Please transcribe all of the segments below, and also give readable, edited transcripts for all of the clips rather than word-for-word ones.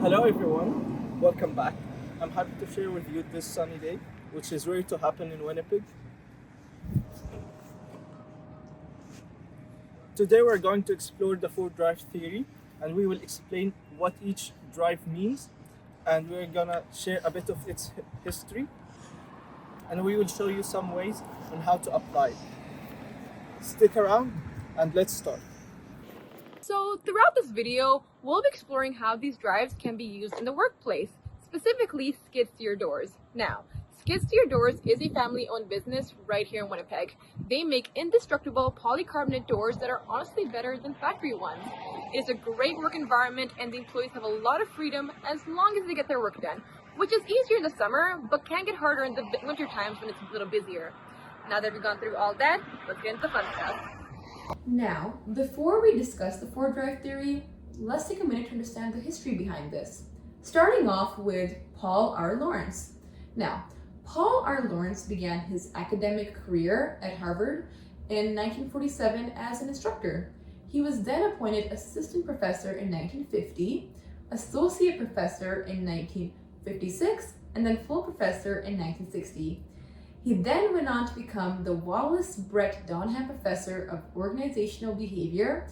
Hello everyone, welcome back. I'm happy to share with you this sunny day, which is rare to happen in Winnipeg. Today we're going to explore the four drive theory and we will explain what each drive means, and we're gonna share a bit of its history, and we will show you some ways on how to apply it. Stick around and let's start. So throughout this video, we'll be exploring how these drives can be used in the workplace, specifically skid steer doors. Now, Skid Steer Doors is a family-owned business right here in Winnipeg. They make indestructible polycarbonate doors that are honestly better than factory ones. It is a great work environment and the employees have a lot of freedom as long as they get their work done, which is easier in the summer, but can get harder in the winter times when it's a little busier. Now that we've gone through all that, let's get into the fun stuff. Now, before we discuss the four drive theory, let's take a minute to understand the history behind this. Starting off with Paul R. Lawrence. Now, Paul R. Lawrence began his academic career at Harvard in 1947 as an instructor. He was then appointed assistant professor in 1950, associate professor in 1956, and then full professor in 1960. He then went on to become the Wallace Brett Donham Professor of Organizational Behavior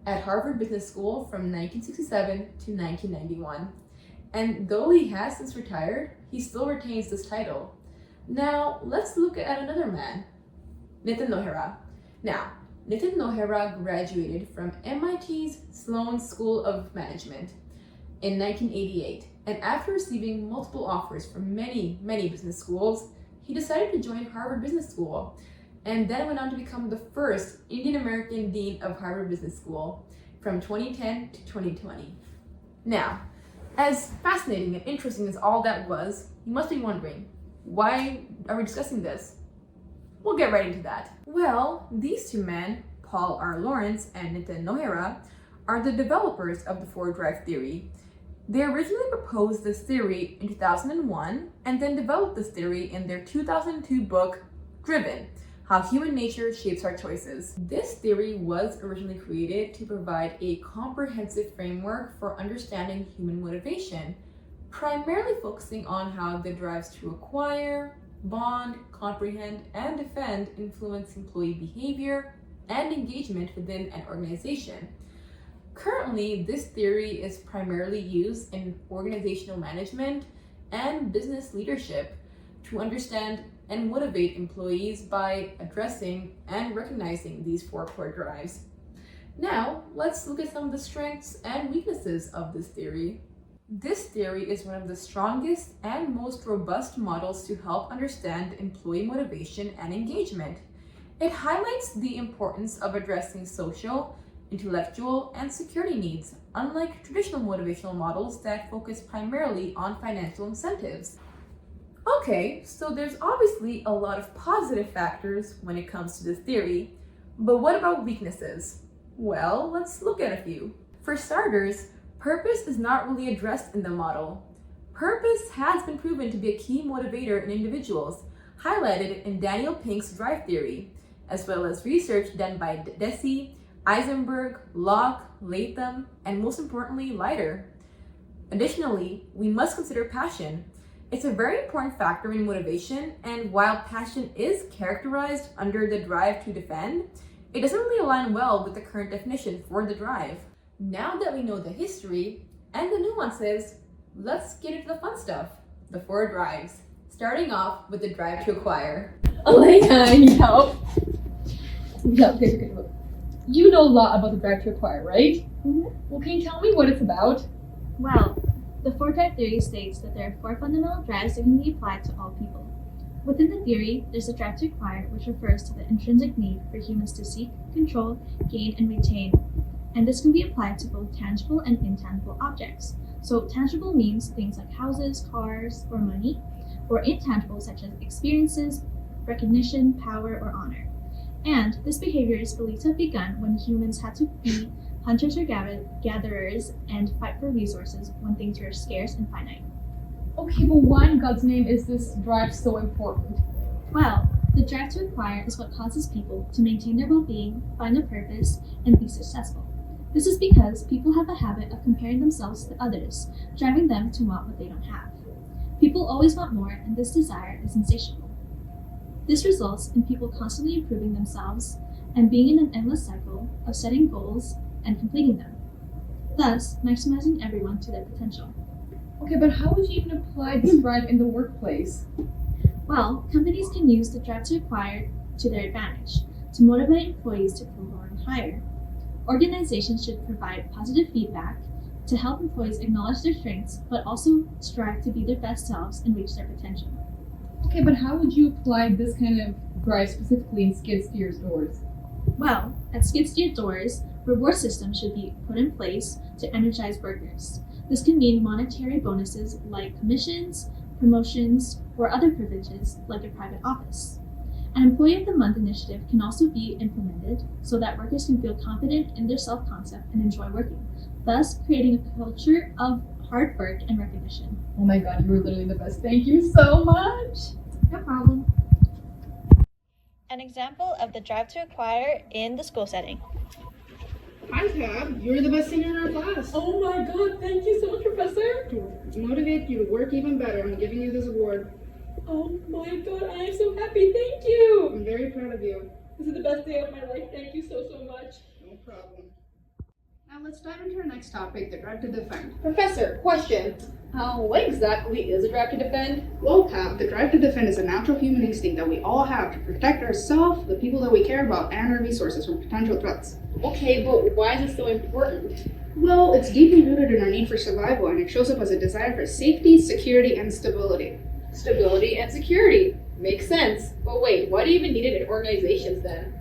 at Harvard Business School from 1967 to 1991. And though he has since retired, he still retains this title. Now, let's look at another man, Nitin Nohria. Now, Nitin Nohria graduated from MIT's Sloan School of Management in 1988, and after receiving multiple offers from many business schools, he decided to join Harvard Business School, and then went on to become the first Indian American Dean of Harvard Business School from 2010 to 2020. Now, as fascinating and interesting as all that was, you must be wondering, why are we discussing this? We'll get right into that. Well, these two men, Paul R. Lawrence and Nitin Nohria, are the developers of the four drive theory. They originally proposed this theory in 2001 and then developed this theory in their 2002 book, Driven: How Human Nature Shapes Our Choices. This theory was originally created to provide a comprehensive framework for understanding human motivation, primarily focusing on how the drives to acquire, bond, comprehend, and defend influence employee behavior and engagement within an organization. Currently, this theory is primarily used in organizational management and business leadership to understand and motivate employees by addressing and recognizing these four core drives. Now, let's look at some of the strengths and weaknesses of this theory. This theory is one of the strongest and most robust models to help understand employee motivation and engagement. It highlights the importance of addressing social, intellectual, and security needs, unlike traditional motivational models that focus primarily on financial incentives. Okay, so there's obviously a lot of positive factors when it comes to this theory, but what about weaknesses? Well, let's look at a few. For starters, purpose is not really addressed in the model. Purpose has been proven to be a key motivator in individuals, highlighted in Daniel Pink's drive theory, as well as research done by Deci, Eisenberg, Locke, Latham, and most importantly, Leiter. Additionally, we must consider passion. It's a very important factor in motivation, and while passion is characterized under the drive to defend, it doesn't really align well with the current definition for the drive. Now that we know the history and the nuances, let's get into the fun stuff, the four drives, starting off with the drive to acquire. Elena, I need help. Okay. You know a lot about the drive to acquire, right? Mm-hmm. Well, can you tell me what it's about? Well, the four drive theory states that there are four fundamental drives that can be applied to all people. Within the theory, there's the drive to acquire, which refers to the intrinsic need for humans to seek, control, gain, and retain. And this can be applied to both tangible and intangible objects. So tangible means things like houses, cars, or money, or intangible such as experiences, recognition, power, or honor. And this behavior is believed to have begun when humans had to be hunters or gatherers and fight for resources when things were scarce and finite. Okay, but why in God's name is this drive so important? Well, the drive to acquire is what causes people to maintain their well-being, find a purpose, and be successful. This is because people have a habit of comparing themselves to others, driving them to want what they don't have. People always want more, and this desire is insatiable. This results in people constantly improving themselves and being in an endless cycle of setting goals and completing them, thus maximizing everyone to their potential. Okay, but how would you even apply this drive in the workplace? Well, companies can use the drive to acquire to their advantage, to motivate employees to promote and hire. Organizations should provide positive feedback to help employees acknowledge their strengths, but also strive to be their best selves and reach their potential. Okay, but how would you apply this kind of drive specifically in skid steers doors? Well, at skid steer doors, reward systems should be put in place to energize workers. This can mean monetary bonuses like commissions, promotions, or other privileges like a private office. An Employee of the Month initiative can also be implemented so that workers can feel confident in their self-concept and enjoy working, thus creating a culture of hard work and recognition. Oh my god, you were literally the best. Thank you so much. No problem. An example of the drive to acquire in the school setting. Hi, Tab. You're the best singer in our class. Oh my god, thank you so much, Professor. To motivate you to work even better, I'm giving you this award. Oh my god, I am so happy. Thank you. I'm very proud of you. This is the best day of my life. Thank you so much. No problem. Now let's dive into our next topic, the drive to defend. Professor, question. What exactly is a drive to defend? Well, Tab, the drive to defend is a natural human instinct that we all have to protect ourselves, the people that we care about, and our resources from potential threats. Okay, but why is it so important? Well, it's deeply rooted in our need for survival, and it shows up as a desire for safety, security, and stability. Stability and security. Makes sense. But wait, why do you even need it in organizations then?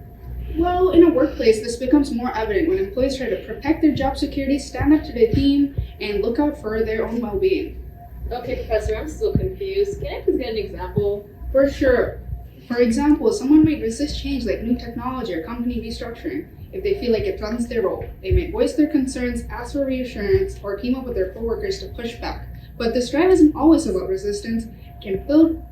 Well, in a workplace, this becomes more evident when employees try to protect their job security, stand up to their team, and look out for their own well-being. Okay, Professor, I'm still confused. Can I please get an example? For sure. For example, someone might resist change like new technology or company restructuring if they feel like it threatens their role. They may voice their concerns, ask for reassurance, or team up with their coworkers to push back. But this drive isn't always about resistance. It can build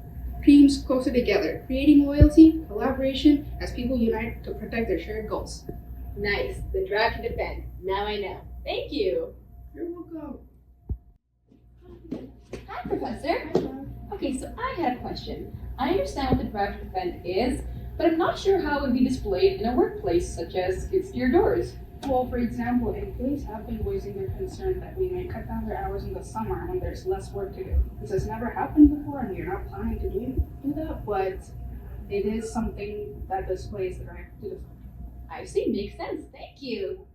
teams closer together, creating loyalty, collaboration, as people unite to protect their shared goals. Nice. The drive to defend. Now I know. Thank you. You're welcome. Hi, Professor. Okay, so I had a question. I understand what the drive to defend is, but I'm not sure how it would be displayed in a workplace such as skid steer doors. Well, for example, employees have been voicing their concern that we may cut down their hours in the summer when there's less work to do. This has never happened before, and we're not planning to do that, but it is something that displays the right to defend. I see. Makes sense. Thank you.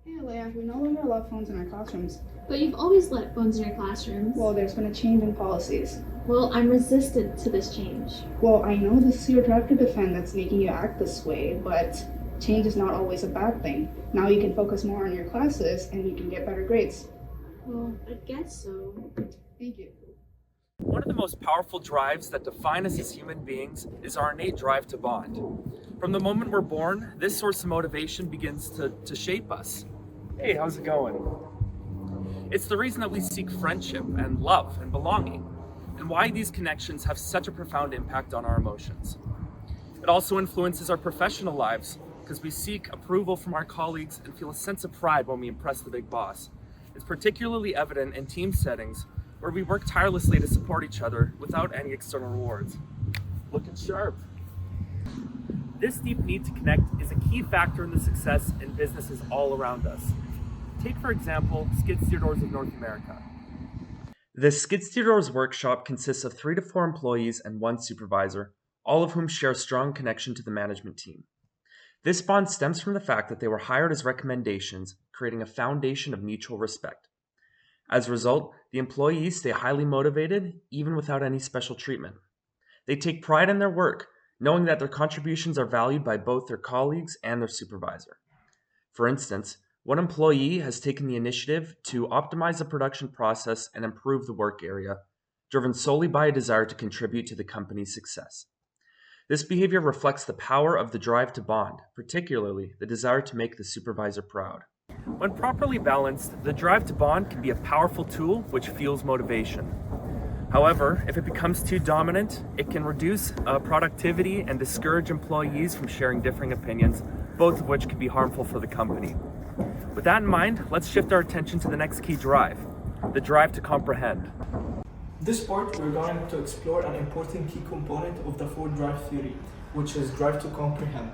Yeah, Leah, we no longer allow phones in our classrooms. But you've always let phones in your classrooms. Well, there's been a change in policies. Well, I'm resistant to this change. Well, I know this is your drive to defend that's making you act this way, but change is not always a bad thing. Now you can focus more on your classes and you can get better grades. Well, I guess so. Thank you. One of the most powerful drives that define us as human beings is our innate drive to bond. From the moment we're born, this source of motivation begins to shape us. Hey, how's it going? It's the reason that we seek friendship and love and belonging, and why these connections have such a profound impact on our emotions. It also influences our professional lives because we seek approval from our colleagues and feel a sense of pride when we impress the big boss. It's particularly evident in team settings where we work tirelessly to support each other without any external rewards. Looking sharp. This deep need to connect is a key factor in the success in businesses all around us. Take, for example, Skid Steer Doors of North America. The Skid Steer Doors workshop consists of 3 to 4 employees and 1 supervisor, all of whom share a strong connection to the management team. This bond stems from the fact that they were hired as recommendations, creating a foundation of mutual respect. As a result, the employees stay highly motivated, even without any special treatment. They take pride in their work, knowing that their contributions are valued by both their colleagues and their supervisor. For instance, one employee has taken the initiative to optimize the production process and improve the work area, driven solely by a desire to contribute to the company's success. This behavior reflects the power of the drive to bond, particularly the desire to make the supervisor proud. When properly balanced, the drive to bond can be a powerful tool which fuels motivation. However, if it becomes too dominant, it can reduce productivity and discourage employees from sharing differing opinions, both of which can be harmful for the company. With that in mind, let's shift our attention to the next key drive, the drive to comprehend. This part, we're going to explore an important key component of the four drive theory, which is drive to comprehend.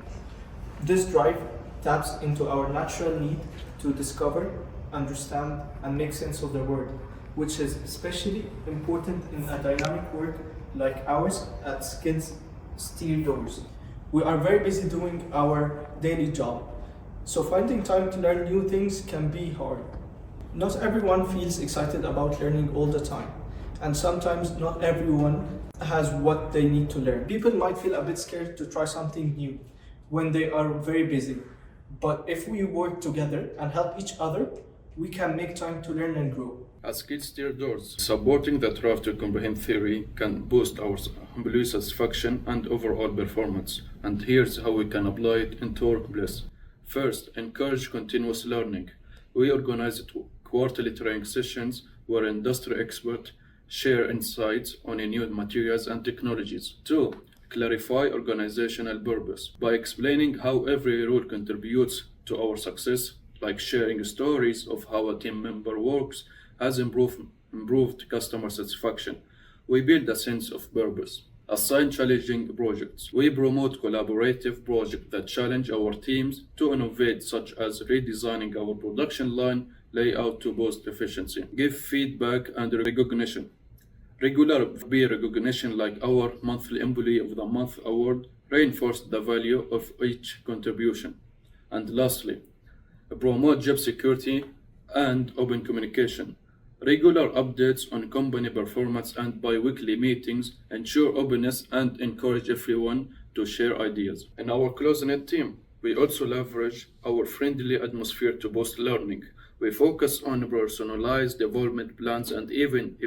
This drive taps into our natural need to discover, understand, and make sense of the world, which is especially important in a dynamic work like ours at Skids Steer Doors. We are very busy doing our daily job, so finding time to learn new things can be hard. Not everyone feels excited about learning all the time, and sometimes not everyone has what they need to learn. People might feel a bit scared to try something new when they are very busy, but if we work together and help each other, we can make time to learn and grow. As Skids Steer Doors, supporting the drive to comprehend theory can boost our employee satisfaction and overall performance. And here's how we can apply it into workplace. First, encourage continuous learning. We organize quarterly training sessions where industry experts share insights on new materials and technologies. 2. Clarify organizational purpose. By explaining how every role contributes to our success, like sharing stories of how a team member works, has improved customer satisfaction. We build a sense of purpose. Assign challenging projects. We promote collaborative projects that challenge our teams to innovate, such as redesigning our production line layout to boost efficiency. Give feedback and recognition. Regular peer recognition, like our monthly Employee of the Month award, reinforce the value of each contribution. And lastly, promote job security and open communication. Regular updates on company performance and bi-weekly meetings ensure openness and encourage everyone to share ideas. In our close-knit team, we also leverage our friendly atmosphere to boost learning. We focus on personalized development plans and even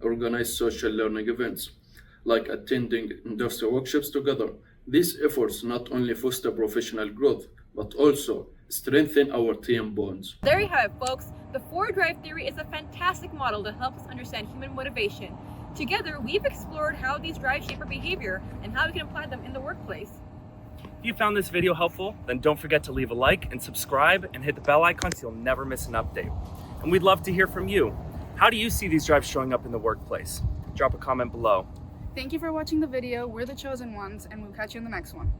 organize social learning events, like attending industry workshops together. These efforts not only foster professional growth, but also strengthen our team bonds. There you have it, folks. The four drive theory is a fantastic model to help us understand human motivation. Together, we've explored how these drives shape our behavior and how we can apply them in the workplace. If you found this video helpful, then don't forget to leave a like and subscribe and hit the bell icon so you'll never miss an update. And we'd love to hear from you. How do you see these drives showing up in the workplace? Drop a comment below. Thank you for watching the video. We're the chosen ones, and we'll catch you in the next one.